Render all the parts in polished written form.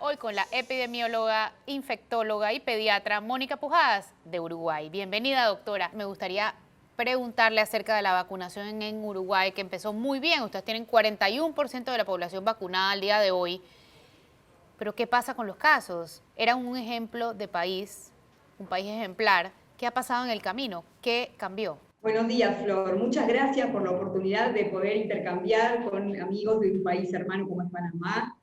hoy con la epidemióloga, infectóloga y pediatra Mónica Pujadas de Uruguay. Bienvenida, doctora. Me gustaría preguntarle acerca de la vacunación en Uruguay, que empezó muy bien. Ustedes tienen 41% de la población vacunada al día de hoy. Pero ¿qué pasa con los casos? Era un ejemplo de país, un país ejemplar. ¿Qué ha pasado en el camino? ¿Qué cambió? Buenos días, Flor. Muchas gracias por la oportunidad de poder intercambiar con amigos de un país hermano como es Panamá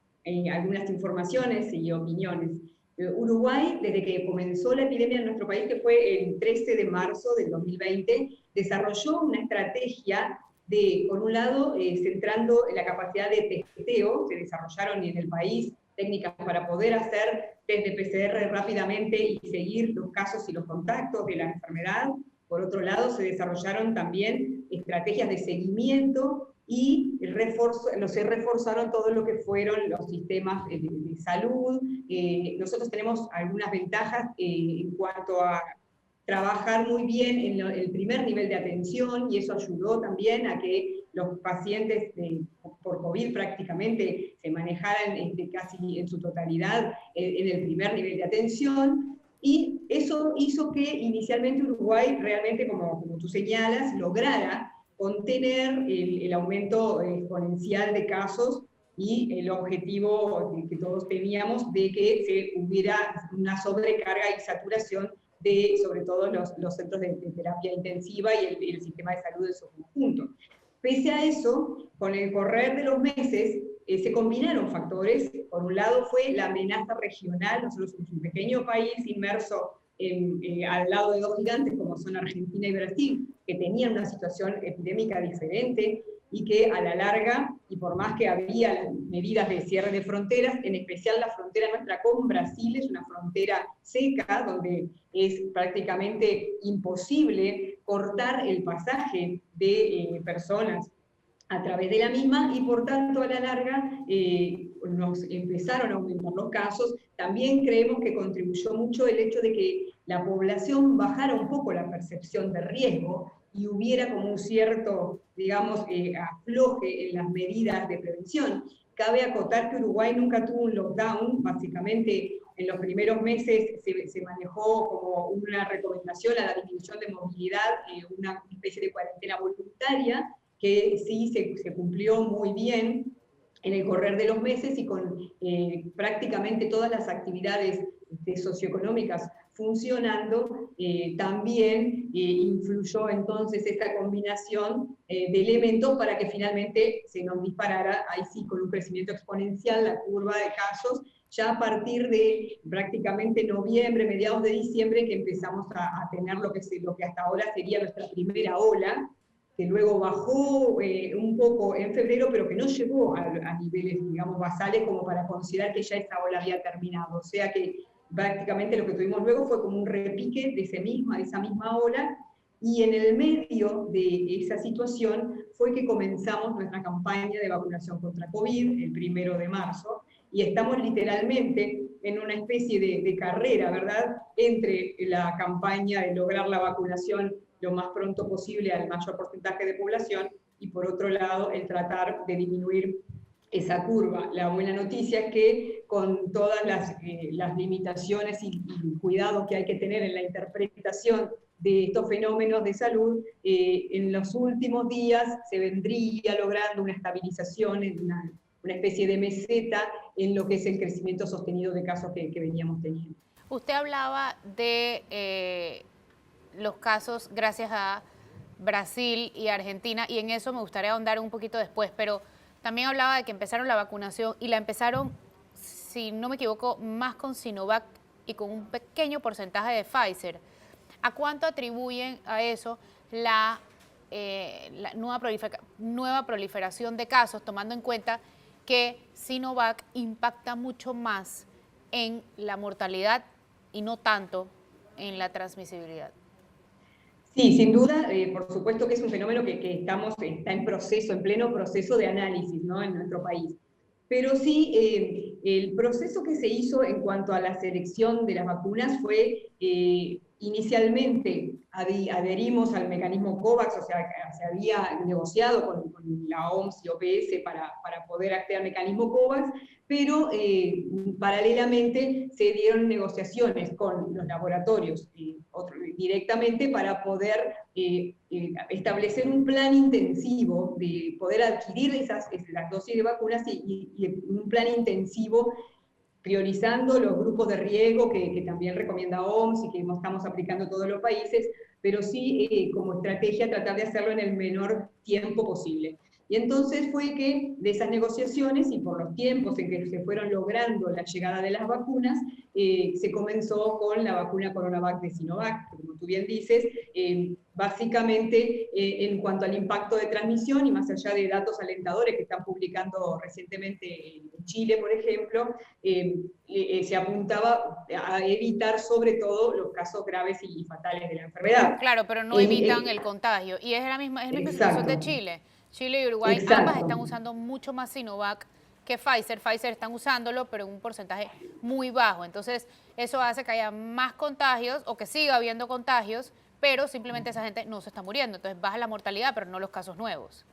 algunas informaciones y opiniones. Uruguay, desde que comenzó la epidemia en nuestro país, que fue el 13 de marzo del 2020, desarrolló una estrategia de, por un lado, centrando en la capacidad de testeo. Se desarrollaron en el país técnicas para poder hacer test de PCR rápidamente y seguir los casos y los contactos de la enfermedad. Por otro lado, se desarrollaron también estrategias de seguimiento y se reforzaron todo lo que fueron los sistemas de salud. Nosotros tenemos algunas ventajas en cuanto a trabajar muy bien en el primer nivel de atención, y eso ayudó también a que los pacientes por COVID prácticamente se manejaran casi en su totalidad en el primer nivel de atención. Y eso hizo que inicialmente Uruguay realmente, como tú señalas, lograra contener el aumento exponencial de casos y el objetivo que todos teníamos de que se hubiera una sobrecarga y saturación de, sobre todo, los centros de terapia intensiva y el sistema de salud en su conjunto. Pese a eso, con el correr de los meses, se combinaron factores. Por un lado fue la amenaza regional. Nosotros somos un pequeño país inmerso al lado de dos gigantes como son Argentina y Brasil, que tenían una situación epidémica diferente y que a la larga, y por más que había las medidas de cierre de fronteras, en especial la frontera nuestra con Brasil es una frontera seca, donde es prácticamente imposible cortar el pasaje de personas a través de la misma, y por tanto a la larga nos empezaron a aumentar los casos. También creemos que contribuyó mucho el hecho de que la población bajara un poco la percepción de riesgo y hubiera como un cierto, digamos, afloje en las medidas de prevención. Cabe acotar que Uruguay nunca tuvo un lockdown. Básicamente en los primeros meses se manejó como una recomendación a la disminución de movilidad, una especie de cuarentena voluntaria, que sí se cumplió muy bien en el correr de los meses, y con prácticamente todas las actividades socioeconómicas funcionando, también influyó entonces esta combinación de elementos para que finalmente se nos disparara, ahí sí, con un crecimiento exponencial, la curva de casos, ya a partir de prácticamente noviembre, mediados de diciembre, que empezamos a tener lo que hasta ahora sería nuestra primera ola, que luego bajó un poco en febrero, pero que no llegó a niveles, digamos, basales como para considerar que ya esa ola había terminado. O sea que prácticamente lo que tuvimos luego fue como un repique de esa misma ola, y en el medio de esa situación fue que comenzamos nuestra campaña de vacunación contra COVID el 1 de marzo, y estamos literalmente en una especie de carrera, ¿verdad?, entre la campaña de lograr la vacunación lo más pronto posible al mayor porcentaje de población, y por otro lado el tratar de disminuir esa curva. La buena noticia es que con todas las limitaciones y cuidado que hay que tener en la interpretación de estos fenómenos de salud, en los últimos días se vendría logrando una estabilización, una especie de meseta en lo que es el crecimiento sostenido de casos que veníamos teniendo. Usted hablaba de los casos gracias a Brasil y Argentina, y en eso me gustaría ahondar un poquito después, pero también hablaba de que empezaron la vacunación y la empezaron, si no me equivoco, más con Sinovac y con un pequeño porcentaje de Pfizer. ¿A cuánto atribuyen a eso la nueva proliferación de casos, tomando en cuenta que Sinovac impacta mucho más en la mortalidad y no tanto en la transmisibilidad? Sí, sin duda, por supuesto que es un fenómeno que está en proceso, en pleno proceso de análisis, ¿no?, en nuestro país. Pero sí, el proceso que se hizo en cuanto a la selección de las vacunas fue inicialmente adherimos al mecanismo COVAX, o sea, se había negociado con la OMS y OPS para poder acceder al mecanismo COVAX, pero paralelamente se dieron negociaciones con los laboratorios directamente para poder establecer un plan intensivo de poder adquirir las dosis de vacunas y un plan intensivo priorizando los grupos de riesgo que también recomienda OMS y que estamos aplicando todos los países, pero sí como estrategia tratar de hacerlo en el menor tiempo posible. Y entonces fue que de esas negociaciones y por los tiempos en que se fueron logrando la llegada de las vacunas, se comenzó con la vacuna CoronaVac de Sinovac, que como tú bien dices, básicamente en cuanto al impacto de transmisión y más allá de datos alentadores que están publicando recientemente en Chile, por ejemplo, se apuntaba a evitar sobre todo los casos graves y fatales de la enfermedad. Claro, pero no evitan el contagio. Y es la misma situación de Exacto, Chile. Chile y Uruguay ambas exacto. están usando mucho más Sinovac que Pfizer. Pfizer están usándolo, pero en un porcentaje muy bajo. Entonces, eso hace que haya más contagios o que siga habiendo contagios, pero simplemente esa gente no se está muriendo. Entonces, baja la mortalidad, pero no los casos nuevos.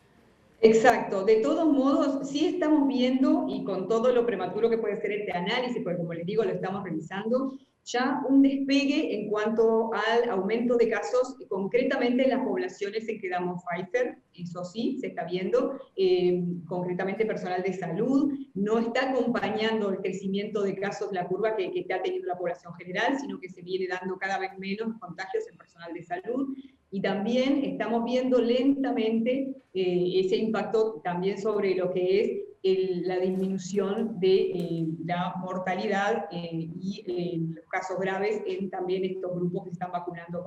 Exacto, de todos modos, sí estamos viendo, y con todo lo prematuro que puede ser este análisis, porque como les digo, lo estamos revisando, ya un despegue en cuanto al aumento de casos, concretamente en las poblaciones en que damos Pfizer, eso sí, se está viendo, concretamente personal de salud, no está acompañando el crecimiento de casos, la curva que está teniendo la población general, sino que se viene dando cada vez menos contagios en personal de salud, y también estamos viendo lentamente ese impacto también sobre lo que es la disminución de la mortalidad y los casos graves en también estos grupos que se están vacunando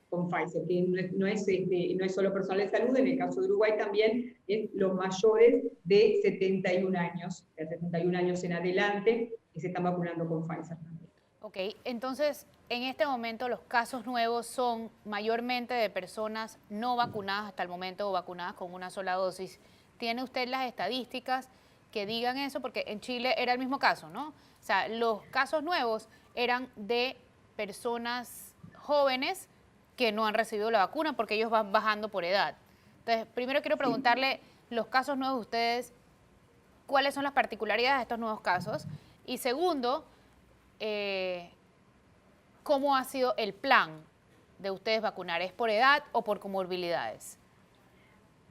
con Pfizer, que no es solo personal de salud, en el caso de Uruguay también es los mayores de 71 años, de 71 años en adelante, que se están vacunando con Pfizer también. Ok, entonces en este momento los casos nuevos son mayormente de personas no vacunadas hasta el momento o vacunadas con una sola dosis. ¿Tiene usted las estadísticas que digan eso? Porque en Chile era el mismo caso, ¿no? O sea, los casos nuevos eran de personas jóvenes que no han recibido la vacuna porque ellos van bajando por edad. Entonces, primero quiero preguntarle los casos nuevos de ustedes, ¿cuáles son las particularidades de estos nuevos casos? Y segundo, ¿cómo ha sido el plan de ustedes vacunar? ¿Es por edad o por comorbilidades?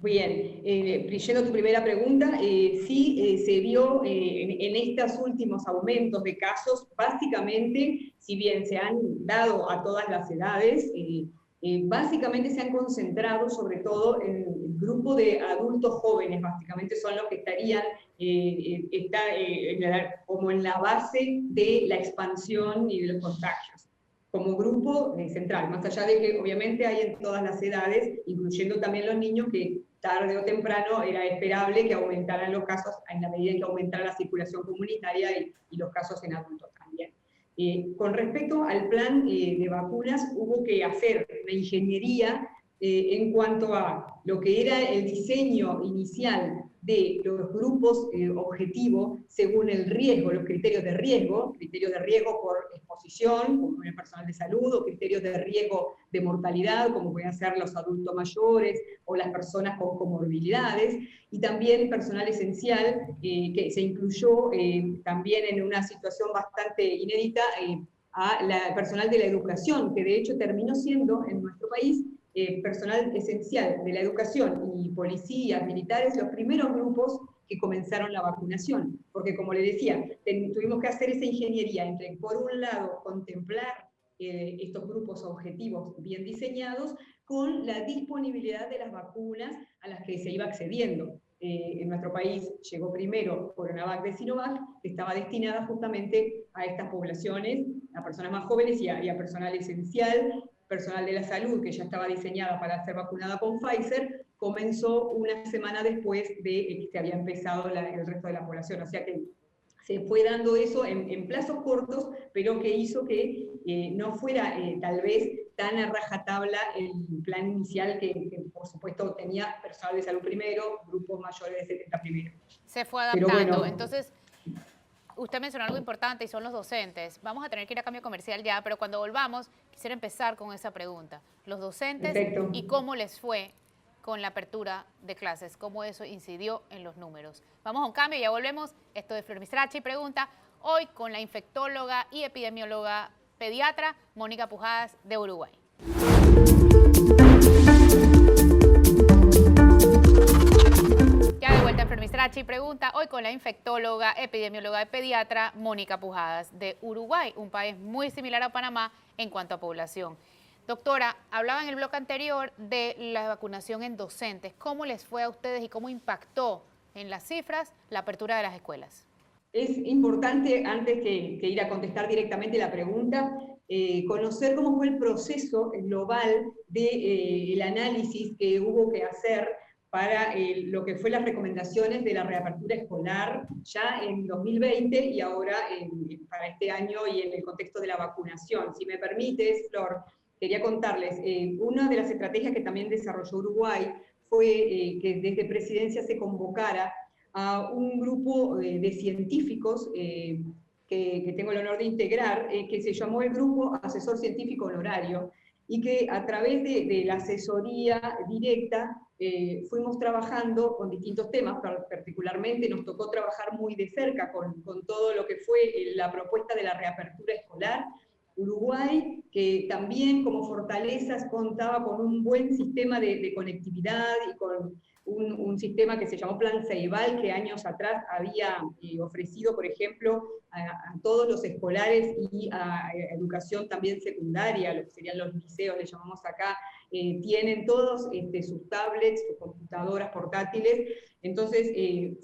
Bien, yendo a tu primera pregunta, sí se vio en estos últimos aumentos de casos, básicamente, si bien se han dado a todas las edades, básicamente se han concentrado sobre todo en el grupo de adultos jóvenes, básicamente son los que estarían como en la base de la expansión y de los contagios como grupo central, más allá de que obviamente hay en todas las edades, incluyendo también los niños, que tarde o temprano era esperable que aumentaran los casos en la medida en que aumentara la circulación comunitaria y los casos en adultos también. Con respecto al plan de vacunas, hubo que hacer una ingeniería en cuanto a lo que era el diseño inicial de los grupos objetivo según el riesgo, los criterios de riesgo por exposición, como en el personal de salud, o criterios de riesgo de mortalidad, como pueden ser los adultos mayores o las personas con comorbilidades, y también personal esencial, que se incluyó también en una situación bastante inédita a la personal de la educación, que de hecho terminó siendo en nuestro país personal esencial de la educación y policías, militares, los primeros grupos que comenzaron la vacunación. Porque como le decía, tuvimos que hacer esa ingeniería entre, por un lado, contemplar estos grupos objetivos bien diseñados con la disponibilidad de las vacunas a las que se iba accediendo. En nuestro país llegó primero CoronaVac de Sinovac, que estaba destinada justamente a estas poblaciones, a personas más jóvenes y a personal esencial, personal de la salud, que ya estaba diseñada para ser vacunada con Pfizer, comenzó una semana después de que se había empezado el resto de la población. O sea que se fue dando eso en plazos cortos, pero que hizo que no fuera tal vez tan a rajatabla el plan inicial que por supuesto tenía personal de salud primero, grupos mayores de 70 primero. Se fue Pero adaptando. bueno, Entonces, Usted mencionó algo importante y son los docentes. Vamos a tener que ir a cambio comercial ya, pero cuando volvamos quisiera empezar con esa pregunta. Los docentes Perfecto. y cómo les fue con la apertura de clases, cómo eso incidió en los números. Vamos a un cambio y ya volvemos. Esto de Flor Mizrachi pregunta, hoy con la infectóloga y epidemióloga pediatra Mónica Pujadas de Uruguay. Ya de vuelta en Flor Mizrachi pregunta, hoy con la infectóloga, epidemióloga y pediatra Mónica Pujadas de Uruguay, un país muy similar a Panamá en cuanto a población. Doctora, hablaba en el bloque anterior de la vacunación en docentes. ¿Cómo les fue a ustedes y cómo impactó en las cifras la apertura de las escuelas? Es importante, antes que ir a contestar directamente la pregunta, conocer cómo fue el proceso global del análisis que hubo que hacer para lo que fue las recomendaciones de la reapertura escolar ya en 2020 y ahora para este año y en el contexto de la vacunación. Si me permites, Flor, quería contarles, una de las estrategias que también desarrolló Uruguay fue que desde Presidencia se convocara a un grupo de científicos que tengo el honor de integrar, que se llamó el Grupo Asesor Científico Honorario, y que a través de la asesoría directa fuimos trabajando con distintos temas, particularmente nos tocó trabajar muy de cerca con todo lo que fue la propuesta de la reapertura escolar. Uruguay, que también como fortalezas contaba con un buen sistema de conectividad y con un sistema que se llamó Plan Ceibal, que años atrás había ofrecido, por ejemplo, a todos los escolares y a educación también secundaria, lo que serían los liceos, le llamamos acá, tienen todos sus tablets, sus computadoras portátiles, entonces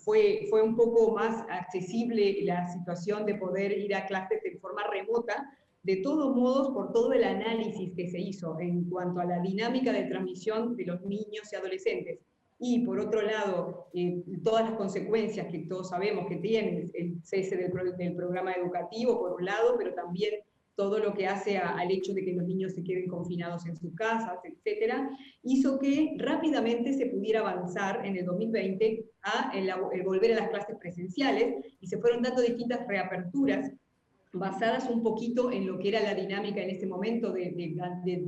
fue un poco más accesible la situación de poder ir a clases de forma remota. De todos modos, por todo el análisis que se hizo en cuanto a la dinámica de transmisión de los niños y adolescentes, y por otro lado, todas las consecuencias que todos sabemos que tiene el cese del programa educativo, por un lado, pero también todo lo que hace al hecho de que los niños se queden confinados en sus casas, etcétera, hizo que rápidamente se pudiera avanzar en el 2020 a el volver a las clases presenciales, y se fueron dando distintas reaperturas basadas un poquito en lo que era la dinámica en ese momento de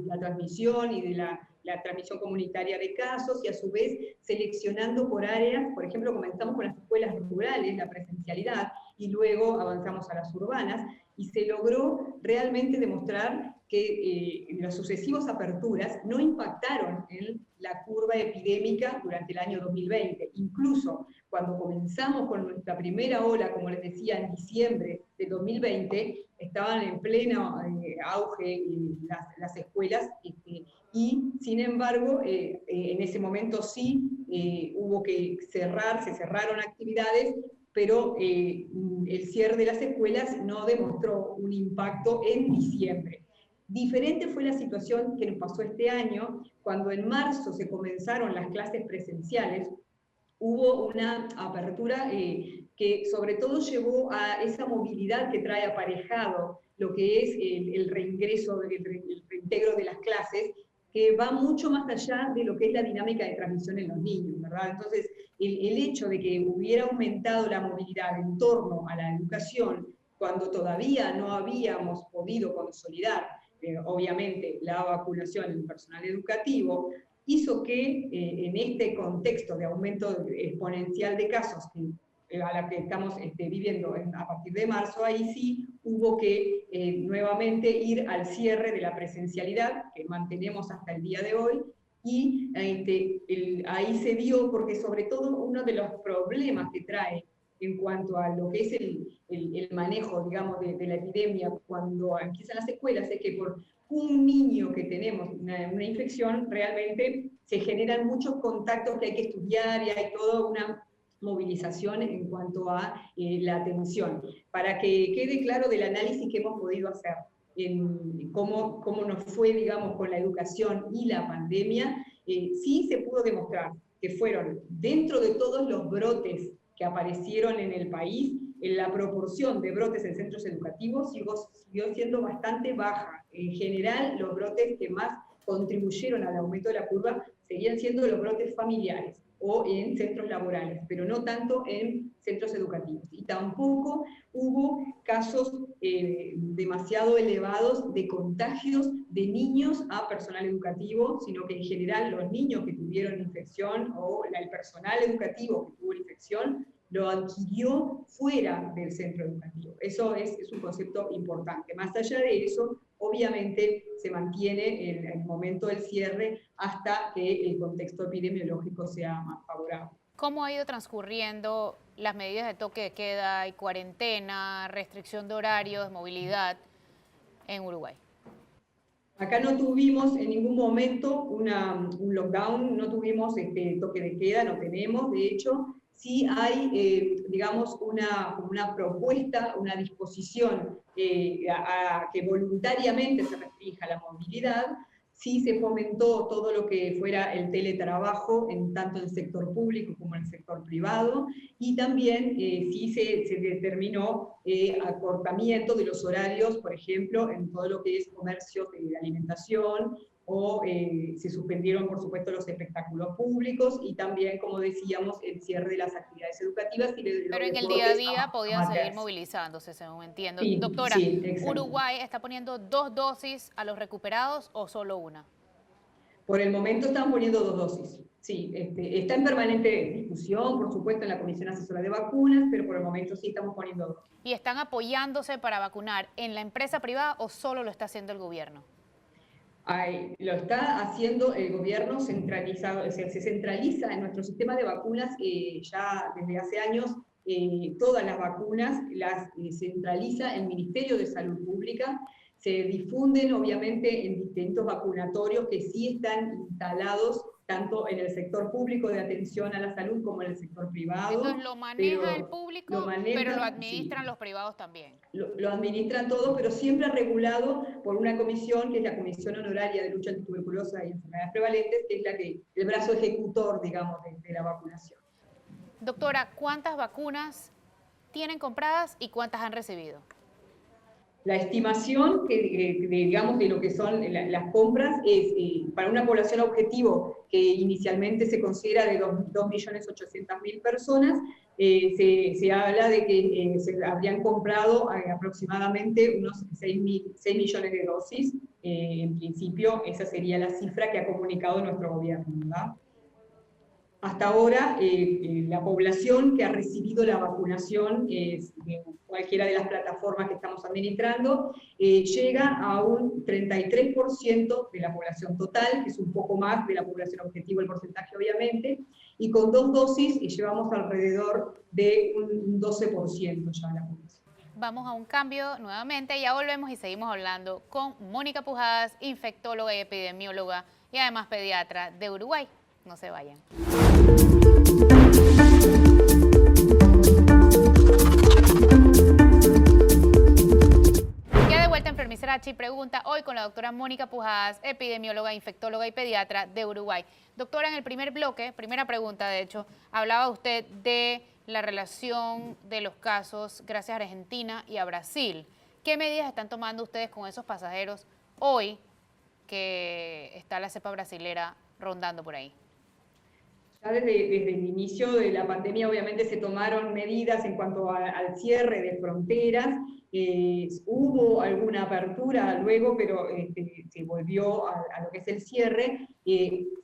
la transmisión y de la transmisión comunitaria de casos, y a su vez seleccionando por áreas. Por ejemplo, comenzamos con las escuelas rurales, la presencialidad, y luego avanzamos a las urbanas, y se logró realmente demostrar que las sucesivas aperturas no impactaron en la curva epidémica durante el año 2020. Incluso cuando comenzamos con nuestra primera ola, como les decía, en diciembre de 2020, estaban en pleno auge las escuelas, y sin embargo, en ese momento sí hubo que se cerraron actividades, pero el cierre de las escuelas no demostró un impacto en diciembre. Diferente fue la situación que nos pasó este año, cuando en marzo se comenzaron las clases presenciales. Hubo una apertura que sobre todo llevó a esa movilidad que trae aparejado lo que es el reingreso, el reintegro de las clases, que va mucho más allá de lo que es la dinámica de transmisión en los niños, ¿verdad? Entonces, el hecho de que hubiera aumentado la movilidad en torno a la educación, cuando todavía no habíamos podido consolidar, obviamente, la vacunación en el personal educativo, hizo que en este contexto de aumento exponencial de casos a la que estamos viviendo a partir de marzo, ahí sí hubo que nuevamente ir al cierre de la presencialidad, que mantenemos hasta el día de hoy, y ahí se dio, porque sobre todo uno de los problemas que trae en cuanto a lo que es el manejo, digamos, de la epidemia cuando empiezan las escuelas, es que por un niño que tenemos una infección, realmente se generan muchos contactos que hay que estudiar y hay toda una movilización en cuanto a la atención. Para que quede claro del análisis que hemos podido hacer, en cómo nos fue, digamos, con la educación y la pandemia, sí se pudo demostrar que fueron, dentro de todos los brotes que aparecieron en el país, en la proporción de brotes en centros educativos siguió siendo bastante baja. En general, los brotes que más contribuyeron al aumento de la curva seguían siendo los brotes familiares. o en centros laborales, pero no tanto en centros educativos. Y tampoco hubo casos demasiado elevados de contagios de niños a personal educativo, sino que en general los niños que tuvieron infección o el personal educativo que tuvo la infección lo adquirió fuera del centro educativo. Eso es un concepto importante. Más allá de eso, obviamente se mantiene el momento del cierre hasta que el contexto epidemiológico sea más favorable. ¿Cómo ha ido transcurriendo las medidas de toque de queda y cuarentena, restricción de horarios, de movilidad en Uruguay? Acá no tuvimos en ningún momento un lockdown, no tuvimos toque de queda, no tenemos. De hecho, sí hay, digamos, una propuesta, una disposición a que voluntariamente se restrinja la movilidad. Sí se fomentó todo lo que fuera el teletrabajo, tanto en el sector público como en el sector privado, y también sí se determinó acortamiento de los horarios, por ejemplo, en todo lo que es comercio de alimentación, o se suspendieron, por supuesto, los espectáculos públicos, y también, como decíamos, el cierre de las actividades educativas y de los Pero en el día a deportes día podían seguir amateurs. movilizándose, según entiendo. Sí, Doctora, sí, exacto. ¿Uruguay está poniendo 2 dosis a los recuperados o solo una? Por el momento están poniendo 2 dosis. Sí, está en permanente discusión, por supuesto, en la Comisión Asesora de Vacunas, pero por el momento sí estamos poniendo 2. ¿Y están apoyándose para vacunar en la empresa privada o solo lo está haciendo el gobierno? Lo está haciendo el gobierno centralizado, o sea, se centraliza en nuestro sistema de vacunas ya desde hace años. Todas las vacunas las centraliza el Ministerio de Salud Pública, se difunden obviamente en distintos vacunatorios que sí están instalados tanto en el sector público de atención a la salud como en el sector privado. Entonces lo maneja el Pero público, pero lo administran sí, los privados también. lo administran todo, pero siempre regulado por una comisión, que es la Comisión Honoraria de Lucha Antituberculosa y Enfermedades Prevalentes, que es el brazo ejecutor, digamos, de la vacunación. Doctora, ¿cuántas vacunas tienen compradas y cuántas han recibido? La estimación, digamos, de lo que son las compras es para una población objetivo que inicialmente se considera de 2.800.000 personas, se habla de que se habrían comprado aproximadamente unos 6 millones de dosis. En principio, esa sería la cifra que ha comunicado nuestro gobierno, ¿verdad? Hasta ahora, la población que ha recibido la vacunación de cualquiera de las plataformas que estamos administrando llega a un 33% de la población total, que es un poco más de la población objetivo, el porcentaje obviamente, y con 2 dosis llevamos alrededor de un 12% ya de la población. Vamos a un cambio nuevamente, ya volvemos y seguimos hablando con Mónica Pujadas, infectóloga y epidemióloga y además pediatra de Uruguay. No se vayan. Ya de vuelta en Enfermicerachi pregunta hoy con la doctora Mónica Pujadas, epidemióloga, infectóloga y pediatra de Uruguay. Doctora, en el primer bloque, primera pregunta de hecho, hablaba usted de la relación de los casos gracias a Argentina y a Brasil. ¿Qué medidas están tomando ustedes con esos pasajeros hoy que está la cepa brasilera rondando por ahí? Ya desde el inicio de la pandemia obviamente se tomaron medidas en cuanto al cierre de fronteras, hubo alguna apertura luego, pero se volvió a lo que es el cierre.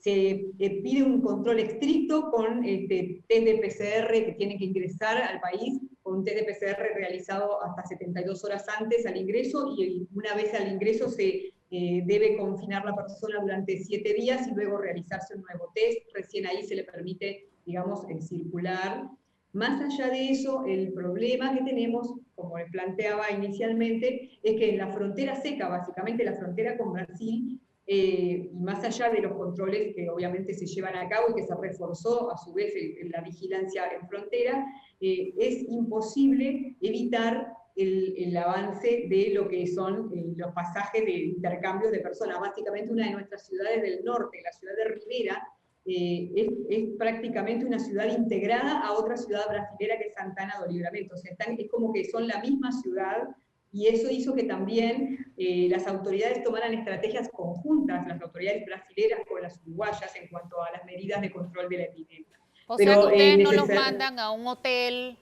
Se pide un control estricto con test de PCR que tienen que ingresar al país, con un test de PCR realizado hasta 72 horas antes al ingreso, y una vez al ingreso se debe confinar la persona durante 7 días y luego realizarse un nuevo test. Recién ahí se le permite, digamos, circular. Más allá de eso, el problema que tenemos, como le planteaba inicialmente, es que en la frontera seca, básicamente la frontera con Brasil, y más allá de los controles que obviamente se llevan a cabo y que se reforzó a su vez en la vigilancia en frontera, es imposible evitar el avance de lo que son los pasajes de intercambios de personas. Básicamente una de nuestras ciudades del norte, la ciudad de Rivera, es prácticamente una ciudad integrada a otra ciudad brasilera que es Santana do Livramento. O sea, es como que son la misma ciudad, y eso hizo que también las autoridades tomaran estrategias conjuntas, las autoridades brasileras con las uruguayas, en cuanto a las medidas de control de la epidemia. O sea que Pero ustedes no los mandan a un hotel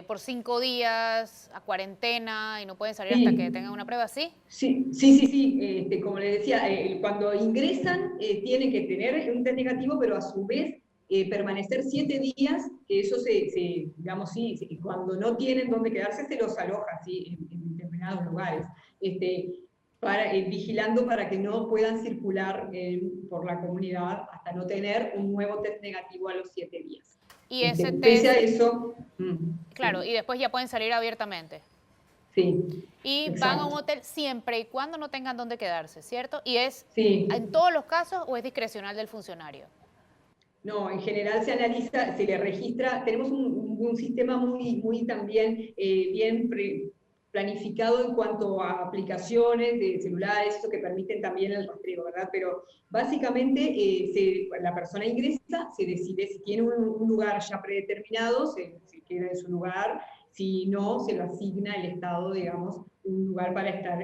por 5 días, a cuarentena, y no pueden salir hasta que sí, tengan una prueba, ¿sí? sí. Como le decía, cuando ingresan tienen que tener un test negativo, pero a su vez permanecer 7 días, que eso digamos, sí, cuando no tienen dónde quedarse se los aloja, ¿sí? En determinados lugares. Vigilando para que no puedan circular por la comunidad hasta no tener un nuevo test negativo a los 7 días. Y ese Pese test, a eso, claro, y después ya pueden salir abiertamente. sí, Y van a un exacto. hotel siempre y cuando no tengan dónde quedarse, ¿cierto? ¿Y es Sí, en todos los casos o es discrecional del funcionario? no, en general se analiza, se le registra, tenemos un sistema muy también bien planificado en cuanto a aplicaciones de celulares, eso que permiten también el rastreo, ¿verdad? Pero básicamente la persona ingresa, se decide si tiene un lugar ya predeterminado, se queda en su lugar, si no, se lo asigna el Estado, digamos, un lugar para estar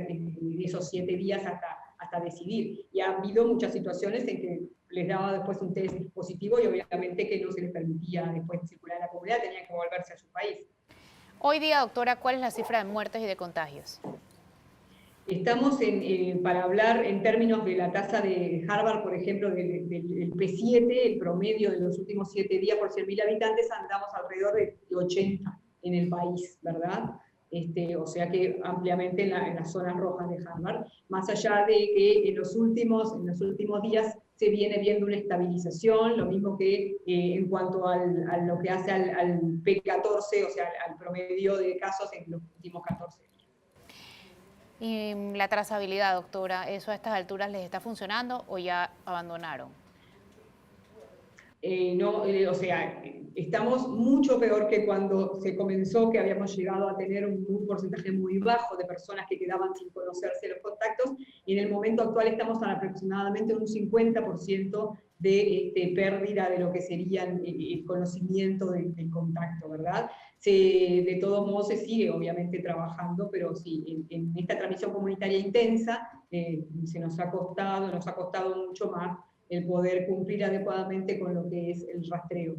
esos 7 días hasta decidir. Y ha habido muchas situaciones en que les daba después un test positivo y obviamente que no se les permitía después circular en la comunidad, tenían que volverse a su país. Hoy día, doctora, ¿cuál es la cifra de muertes y de contagios? Estamos para hablar en términos de la tasa de Harvard, por ejemplo, del P7, el promedio de los últimos 7 días por 100.000 habitantes, andamos alrededor de 80 en el país, ¿verdad? O sea que ampliamente en las zonas rojas de Harvard, más allá de que en los últimos días se viene viendo una estabilización, lo mismo que en cuanto a lo que hace al P14, o sea, al promedio de casos en los últimos 14 días. Y la trazabilidad, doctora, ¿eso a estas alturas les está funcionando o ya abandonaron? No, o sea, estamos mucho peor que cuando se comenzó, que habíamos llegado a tener un porcentaje muy bajo de personas que quedaban sin conocerse los contactos, y en el momento actual estamos a aproximadamente un 50% de pérdida de lo que sería el conocimiento del contacto, ¿verdad? De todos modos se sigue obviamente trabajando, pero sí, en esta transmisión comunitaria intensa nos ha costado mucho más el poder cumplir adecuadamente con lo que es el rastreo.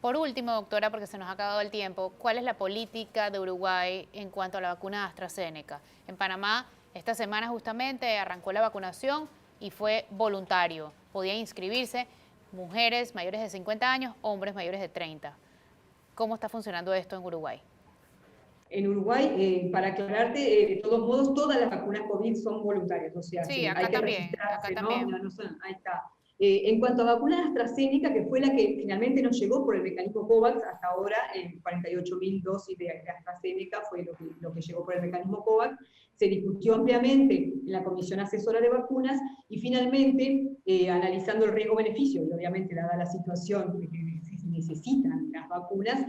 Por último, doctora, porque se nos ha acabado el tiempo, ¿cuál es la política de Uruguay en cuanto a la vacuna AstraZeneca? En Panamá, esta semana justamente arrancó la vacunación y fue voluntario. Podían inscribirse mujeres mayores de 50 años, hombres mayores de 30. ¿Cómo está funcionando esto en Uruguay? En Uruguay, para aclararte, de todos modos, todas las vacunas COVID son voluntarias, o sea, Sí, hay acá que también, acá registrarse, ¿no? también. Ahí está. En cuanto a vacuna AstraZeneca, que fue la que finalmente nos llegó por el mecanismo COVAX, hasta ahora 48.000 dosis de AstraZeneca fue lo que llegó por el mecanismo COVAX, se discutió ampliamente en la Comisión Asesora de Vacunas y finalmente, analizando el riesgo-beneficio, y obviamente dada la situación de que se necesitan las vacunas,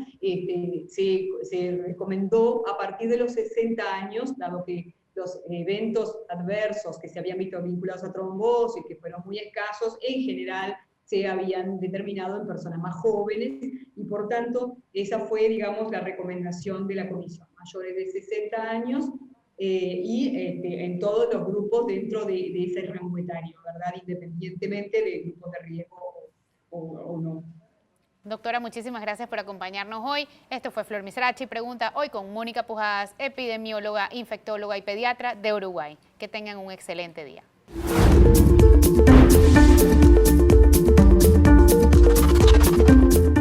se recomendó a partir de los 60 años, dado que los eventos adversos que se habían visto vinculados a trombosis, que fueron muy escasos, en general se habían determinado en personas más jóvenes, y por tanto esa fue, digamos, la recomendación de la comisión, mayores de 60 años, en todos los grupos dentro de ese rango etario, ¿verdad? Independientemente de grupos de riesgo o no. Doctora, muchísimas gracias por acompañarnos hoy. Esto fue Flor Misrachi Pregunta, hoy con Mónica Pujadas, epidemióloga, infectóloga y pediatra de Uruguay. Que tengan un excelente día.